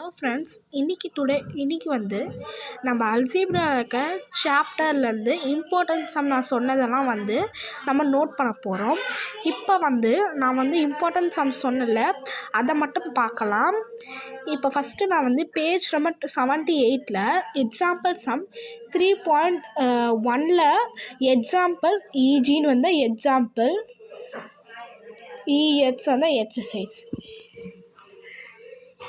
Hello friends, இன்றைக்கி வந்து நம்ம அல்ஜீப்ரா இருக்க சாப்டர்லேருந்து இம்பார்ட்டன்ட் சம் நான் சொன்னதெல்லாம் வந்து நம்ம நோட் பண்ண போகிறோம். இப்போ வந்து நான் வந்து இம்பார்ட்டன்ட் சம் சொன்னல, அதை மட்டும் பார்க்கலாம். இப்போ ஃபஸ்ட்டு நான் வந்து பேஜ் நம்பர் 78ல் எக்ஸாம்பிள் சம் 3.1ல் எக்ஸாம்பிள் இஜின்னு வந்து எக்ஸாம்பிள் இஎக்ஸ் வந்து எக்ஸசைஸ்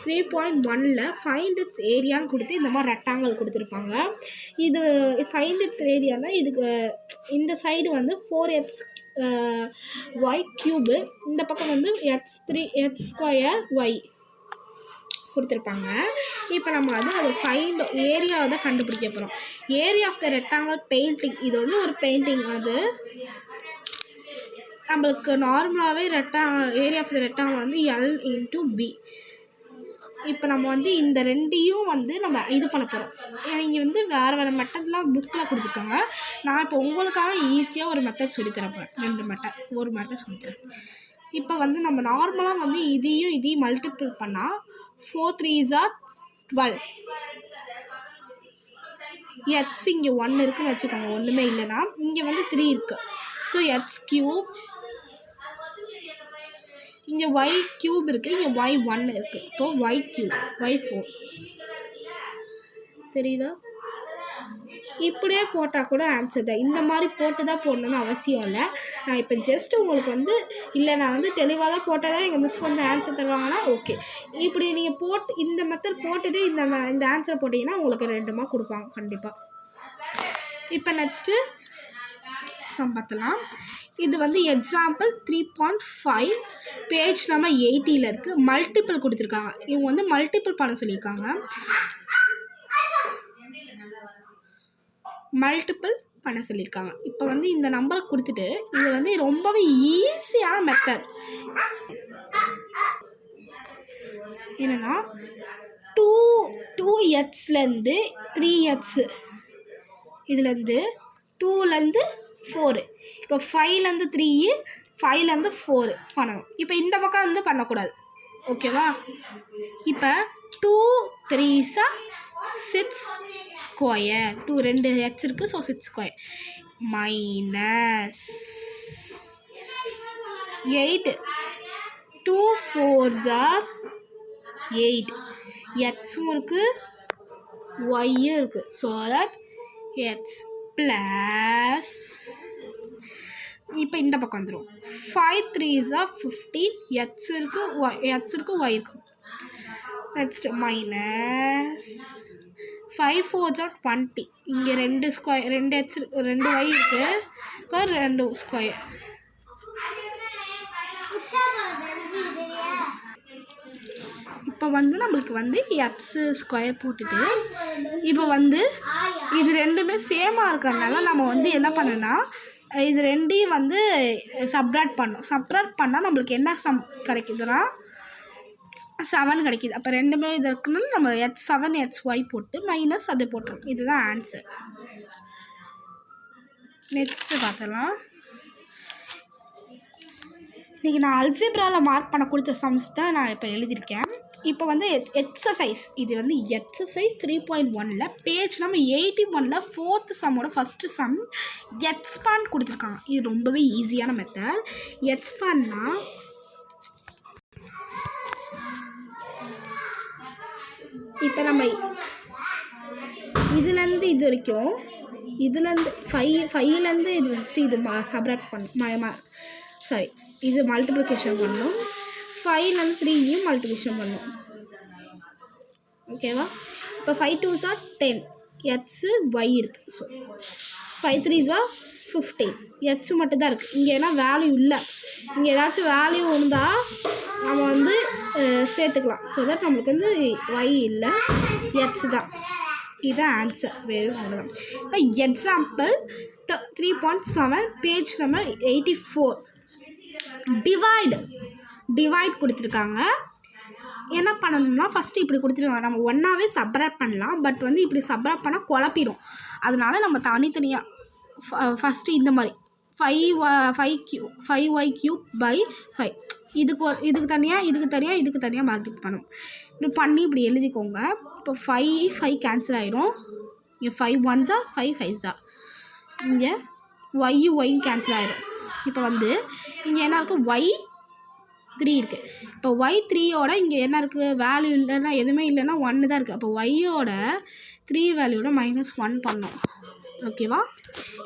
3.1ல் ஃபைண்ட் இட்ஸ் ஏரியான்னு கொடுத்து இந்த மாதிரி ரெக்டாங்கிள் கொடுத்துருப்பாங்க. இது ஃபைண்ட் இட்ஸ் ஏரியானா இதுக்கு இந்த சைடு வந்து 4x y க்யூபு, இந்த பக்கம் வந்து x ஸ்கொயர் y கொடுத்துருப்பாங்க. இப்போ நம்ம வந்து அது ஃபைண்ட் ஏரியாவை தான் கண்டுபிடிக்க போகிறோம். Area of the rectangle painting, இது வந்து ஒரு பெயிண்டிங். அது நம்மளுக்கு நார்மலாகவே ஏரியா ஆஃப் த ரெக்டாங்கிள் வந்து L/B. இப்போ நம்ம வந்து இந்த ரெண்டையும் வந்து நம்ம இது பண்ண போகிறோம். நீங்கள் வந்து வேறு மெத்தட்லாம் புக்கில் கொடுத்துருக்காங்க. நான் இப்போ உங்களுக்காக ஈஸியாக ஒரு மெத்தட் சொல்லித்தரேன். ஒரு மெத்தட் சொல்லித்தரேன். இப்போ வந்து நம்ம நார்மலாக வந்து இதையும் மல்டிபிள் பண்ணால் 4 3s are 12. எக்ஸ் இங்கே 1 இருக்குதுன்னு வச்சுக்கோங்க, ஒன்றுமே இல்லைன்னா இங்கே வந்து 3 இருக்குது. ஸோ எக்ஸ் க்யூப், இங்கே y க்யூப் இருக்குது, இங்கே y1 இருக்குது. இப்போது y க்யூப் y4 தெரியுதா? இப்படியே போட்டால் கூட ஆன்சர் தான். இந்த மாதிரி போட்டு தான் போடணுன்னு அவசியம் இல்லை. நான் இப்போ ஜஸ்ட் உங்களுக்கு வந்து இல்லை நான் வந்து தெளிவாக தான் போட்டால் தான் எங்கள் மிஸ் வந்து ஆன்சர் தருவாங்கன்னா ஓகே. இப்படி நீங்கள் இந்த மெத்தட் போட்டுட்டு இந்த ஆன்சரை போட்டிங்கன்னா உங்களுக்கு 2 மார்க் கொடுப்பாங்க கண்டிப்பாக. இப்போ நெக்ஸ்ட்டு சம் பார்த்தலாம். இது வந்து எக்ஸாம்பிள் 3.5 பேஜ் நம்பர் 80ல் இருக்குது. மல்டிபிள் கொடுத்துருக்காங்க. இவங்க வந்து மல்டிபிள் பண்ண சொல்லியிருக்காங்க. இப்போ வந்து இந்த நம்பரை கொடுத்துட்டு இது வந்து ரொம்பவே ஈஸியான மெத்தட் என்னென்னா 2xலேருந்து 3x, இதுலேருந்து 2லேருந்து 4, இப்போ 5லேருந்து 3, 5லேருந்து 4 பண்ணணும். இப்போ இந்த பக்கம் வந்து பண்ணக்கூடாது, ஓகேவா? இப்போ 2 3s 6 ஸ்கொயர், 2 x இருக்குது, so 6 square minus 8 2 4s are 8, எக்ஸும் இருக்குது ஒய்யும் இருக்குது. ஸோ தட் எக்ஸ் ப்ளஸ், இப்போ இந்த பக்கம் வந்துடும் 5 3s are 15, எக்ஸ் இருக்குது ஒய் இருக்குது. நெக்ஸ்ட் மைனஸ் 5 4s are 20, இங்கே 2 ஸ்கொயர் 2 எக்ஸ் 2 ஒய் இருக்குது, இப்போ 2 ஸ்கொயர். இப்போ வந்து நம்மளுக்கு வந்து எக்ஸ் ஸ்கொயர் போட்டுட்டு இப்போ வந்து இது ரெண்டுமே சேமாக இருக்கிறதுனால நம்ம வந்து என்ன பண்ணோன்னா இது ரெண்டையும் வந்து சப்ராக்ட் பண்ணால் நம்மளுக்கு என்ன சம் கிடைக்குதுன்னா 7 கிடைக்கிது. அப்போ ரெண்டுமே இது இருக்குன்னு நம்ம x7 xy போட்டு மைனஸ் அதை போட்டுரும். இதுதான் ஆன்சர். நெக்ஸ்ட்டு பார்த்தலாம். இன்றைக்கி நான் அல்ஜீப்ராவில் மார்க் பண்ண கொடுத்த சம்ஸ் தான் நான் இப்போ எழுதியிருக்கேன். இப்போ வந்து எக்ஸசைஸ், இது வந்து எக்ஸசைஸ் 3.1ல் பேஜ் நம்பர் 81ல் 4th சம்மோட ஃபஸ்ட்டு சம் எக்ஸ்பாண்ட் கொடுத்துருக்காங்க. இது ரொம்பவே ஈஸியான மெத்தட். எக்ஸ்பாண்ட்னா இப்போ நம்ம இதுலேருந்து இது வரைக்கும், இதுலேருந்து 5லேருந்து இது ஃபஸ்ட்டு இது சப்ராக்ட் பண்ணணும், இது மல்டிப்ளிகேஷன் பண்ணணும். 5லேருந்து 3யும் மல்டிப்ளிகேஷன் பண்ணணும், ஓகேவா? இப்போ 5 2s are 10, எக்ஸு ஒய் இருக்குது. ஸோ 5 3s are 15, எக்ஸு மட்டும்தான் இருக்குது. இங்கே ஏன்னா வேல்யூ இல்லை, இங்கே ஏதாச்சும் வேல்யூ இருந்தால் நம்ம வந்து சேர்த்துக்கலாம். ஸோ தட் நம்மளுக்கு வந்து ஒய் இல்லை, எக்ஸ் தான். இதுதான் ஆன்சர், வெறும் அவ்வளோதான். இப்போ எக்ஸாம்பிள் 3.7 பேஜ் நம்பர் 84 டிவைட் கொடுத்துருக்காங்க. என்ன பண்ணணும்னா ஃபஸ்ட்டு இப்படி கொடுத்துருக்காங்க. நம்ம ஒன்றாவே சப்ராக்ட் பண்ணலாம், பட் வந்து இப்படி சப்ராக்ட் பண்ணால் குழப்பிடும். அதனால நம்ம தனித்தனியாக ஃபஸ்ட்டு இந்த மாதிரி 5y³ by 5 இதுக்கு தனியாக மல்டிப்ளை பண்ணணும். இப்படி பண்ணி இப்படி எழுதிக்கோங்க. இப்போ 5 கேன்சல் ஆயிரும். இங்கே 5 1s 5 5s இங்கே ஒய்யும் கேன்சல் ஆயிரும். இப்போ வந்து இங்கே என்ன இருக்குது, y3 இருக்குது. இப்போ y3யோட இங்கே என்ன இருக்குது, வேல்யூ இல்லைன்னா எதுவுமே இல்லைன்னா 1 தான் இருக்குது. அப்போ ஒய்யோட 3 வேல்யூட -1 பண்ணோம். ஓகேவா?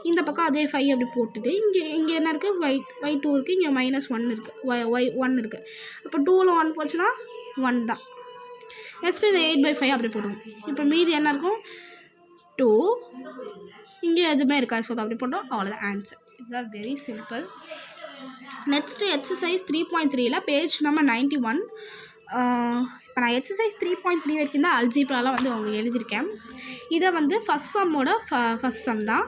இந்த பக்கம் அதே 5 அப்படி போட்டுட்டு இங்கே என்ன இருக்குது, y2 இருக்குது, இங்கே -1 இருக்குது, y1 இருக்குது. அப்போ 2ல் 1 போச்சுன்னா 1 தான். நெக்ஸ்ட் இந்த 8/5 அப்படி போடுவோம். இப்போ மீதி என்ன இருக்கும், 2. இங்கே எதுவுமே இருக்காது. ஸோ அப்படி போட்டோம். அவ்வளோதான் ஆன்சர். இதுதான் வெரி சிம்பிள். நெக்ஸ்ட்டு எக்ஸசைஸ் 3.3ல் பேஜ் நம்பர் 91. இப்போ நான் எக்ஸசைஸ் 3.3 வரைக்கும் தான் அல்ஜிப்ராலாம் வந்து உங்களுக்கு எழுதியிருக்கேன். இதை வந்து ஃபஸ்ட் சம்மோட ஃபஸ்ட் சம் தான்.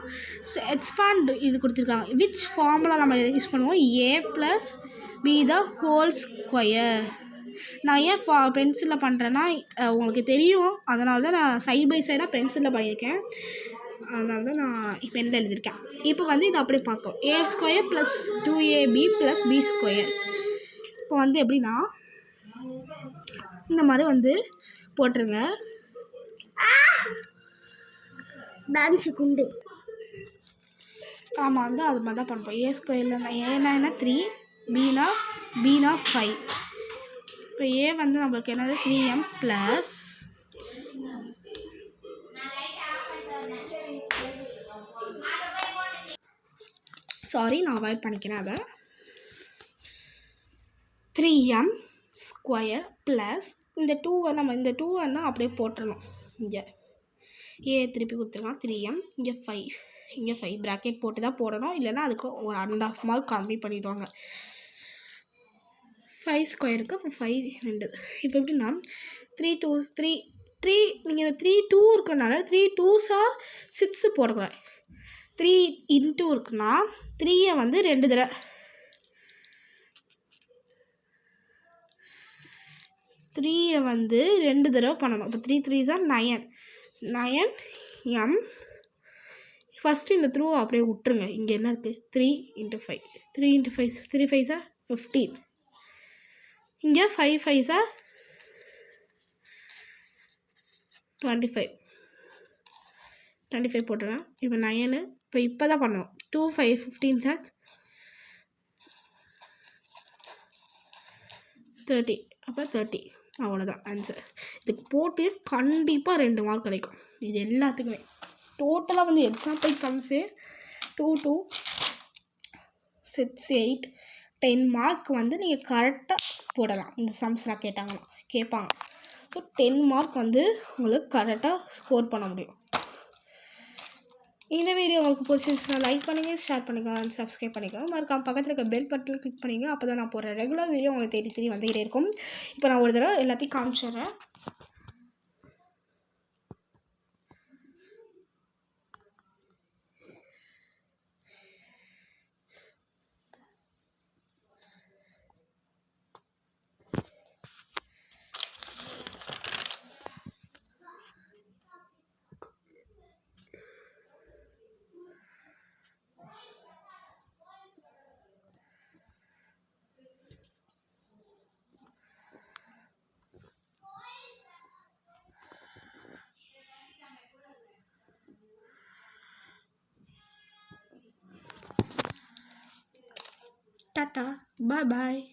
எக்ஸ்பேண்ட் இது கொடுத்துருக்காங்க. விச் ஃபார்முலா நம்ம யூஸ் பண்ணுவோம், a+b த ஹோல் ஸ்கொயர். நான் ஏன் பென்சிலில் பண்ணுறேன்னா உங்களுக்கு தெரியும், அதனால தான் நான் சைட் பை சைடாக பென்சிலில் பண்ணியிருக்கேன். அதனால தான் நான் இப்போ என்ன எழுதியிருக்கேன். இப்போ வந்து இதை அப்படியே பார்ப்போம். a² + 2ab + b². இப்போ வந்து எப்படின்னா இந்த மாதிரி வந்து போட்டுருங்க. டான்ஸு குண்டு ஆமாம் வந்து அது மாதிரி தான் பண்ணுறோம். a² ஏன்னா 3, bனா 5. இப்போ a வந்து நம்மளுக்கு என்னது 3m + நான் அவாய்ட் பண்ணிக்கிறேன் அதை. 3m² + இந்த 2 நம்ம இந்த 2 அப்படியே போட்டுடணும். இங்கே ஏ திருப்பி கொடுத்துருக்கான் 3m, இங்கே 5, இங்கே 5 ப்ராக்கெட் போட்டு தான் போடணும். இல்லைன்னா அதுக்கு ஒரு 1.5 மார்க் கம்மி பண்ணிவிடுவாங்க. 5² அப்போ 5 2. இப்போ எப்படின்னா 3 2s 3 நீங்கள் 3 2 இருக்கிறனால 3 2s 6 போடக்கூடாது. 3 இன்ட்டு இருக்குன்னா 3யை வந்து 2 தடவை 3யை வந்து 2 தடவை பண்ணணும். இப்போ 3 3s 9m. ஃபஸ்ட்டு இந்த த்ரூ அப்படியே விட்டுருங்க. இங்கே என்ன இருக்குது, 3 × 5 3 × 5 3 5s 15. இங்கே 5 5s 25 போட்டுருவேன். இப்போ 9 இப்போ தான் பண்ணணும். 2 5 15s 30. அப்போ 30. அவ்வளோதான் ஆன்சர். இதுக்கு போட்டு கண்டிப்பாக 2 மார்க் கிடைக்கும். இது எல்லாத்துக்குமே டோட்டலாக வந்து எக்ஸாம்பிள் சம்ஸே 2 2 6 8 10 மார்க் வந்து நீங்கள் கரெக்டாக போடலாம். இந்த சம்ஸ்லாம் கேட்பாங்க. ஸோ 10 மார்க் வந்து உங்களுக்கு கரெக்டாக ஸ்கோர் பண்ண முடியும். இந்த வீடியோ உங்களுக்கு பிடிச்சிருந்துச்சுன்னா லைக் பண்ணுங்கள், ஷேர் பண்ணுங்கள், சப்ஸ்கிரைப் பண்ணிக்கோங்க. மறக்காம பக்கத்தில் இருக்க பெல் பட்டனில் கிளிக் பண்ணிங்க. அப்போ தான் நான் போடுற ரெகுலர் வீடியோ உங்களுக்கு தேடி வந்துக்கிட்டே இருக்கும். இப்போ நான் ஒரு தடவை எல்லாத்தையும் காமிச்சிடுறேன். Tata, bye bye.